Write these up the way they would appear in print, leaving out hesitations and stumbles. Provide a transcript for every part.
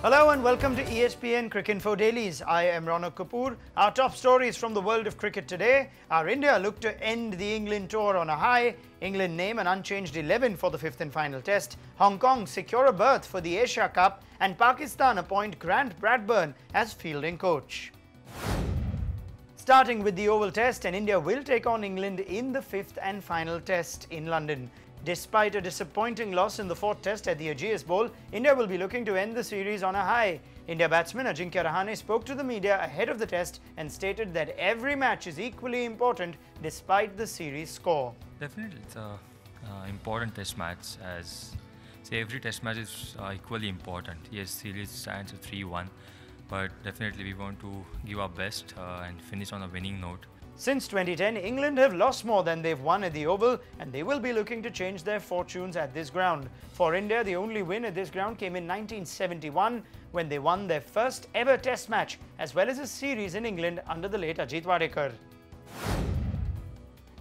Hello and welcome to ESPNcricinfo Dailies. I am Ronak Kapoor. Our top stories from the world of cricket today are India look to end the England tour on a high, England name an unchanged 11 for the fifth and final test, Hong Kong secure a berth for the Asia Cup, and Pakistan appoint Grant Bradburn as fielding coach. Starting with the Oval Test, and India will take on England in the fifth and final test in London. Despite a disappointing loss in the fourth test at the Ageas Bowl, India will be looking to end the series on a high. India batsman Ajinkya Rahane spoke to the media ahead of the test and stated that every match is equally important despite the series score. Definitely, it's an important test match, as every test match is equally important. Yes, series stands at 3-1, but definitely we want to give our best and finish on a winning note. Since 2010, England have lost more than they've won at the Oval, and they will be looking to change their fortunes at this ground. For India, the only win at this ground came in 1971 when they won their first ever test match as well as a series in England under the late Ajit Wadekar.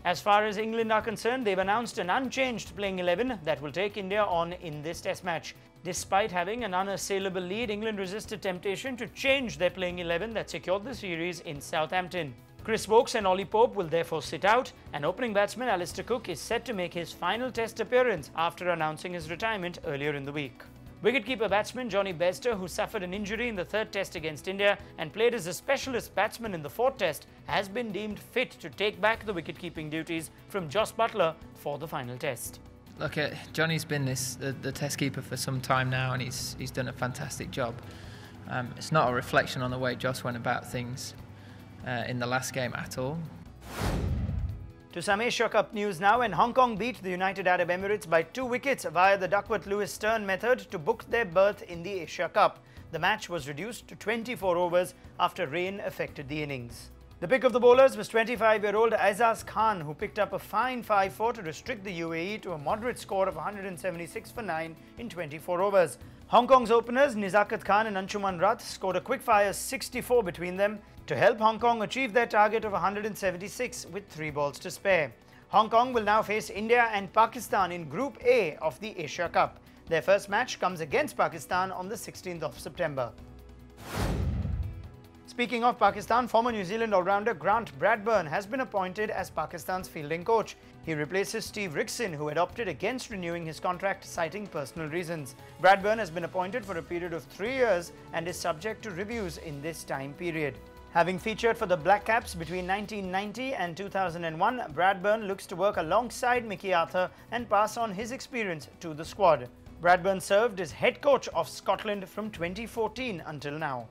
As far as England are concerned, they've announced an unchanged playing 11 that will take India on in this test match. Despite having an unassailable lead, England resisted temptation to change their playing 11 that secured the series in Southampton. Chris Woakes and Ollie Pope will therefore sit out, and opening batsman Alistair Cook is set to make his final test appearance after announcing his retirement earlier in the week. Wicketkeeper batsman Johnny Bairstow, who suffered an injury in the third test against India and played as a specialist batsman in the fourth test, has been deemed fit to take back the wicket-keeping duties from Jos Buttler for the final test. Look, Johnny's been the test keeper for some time now, and he's done a fantastic job. It's not a reflection on the way Jos went about things in the last game at all. To some Asia Cup news now, and Hong Kong beat the United Arab Emirates by 2 wickets via the Duckworth-Lewis-Stern method to book their berth in the Asia Cup. The match was reduced to 24 overs after rain affected the innings. The pick of the bowlers was 25-year-old Aizaz Khan, who picked up a fine 5-4 to restrict the UAE to a moderate score of 176 for 9 in 24 overs. Hong Kong's openers Nizakat Khan and Anshuman Rath scored a quick-fire 64 between them to help Hong Kong achieve their target of 176 with 3 balls to spare. Hong Kong will now face India and Pakistan in Group A of the Asia Cup. Their first match comes against Pakistan on the 16th of September. Speaking of Pakistan, former New Zealand all-rounder Grant Bradburn has been appointed as Pakistan's fielding coach. He replaces Steve Rickson, who had opted against renewing his contract, citing personal reasons. Bradburn has been appointed for a period of 3 years and is subject to reviews in this time period. Having featured for the Black Caps between 1990 and 2001, Bradburn looks to work alongside Mickey Arthur and pass on his experience to the squad. Bradburn served as head coach of Scotland from 2014 until now.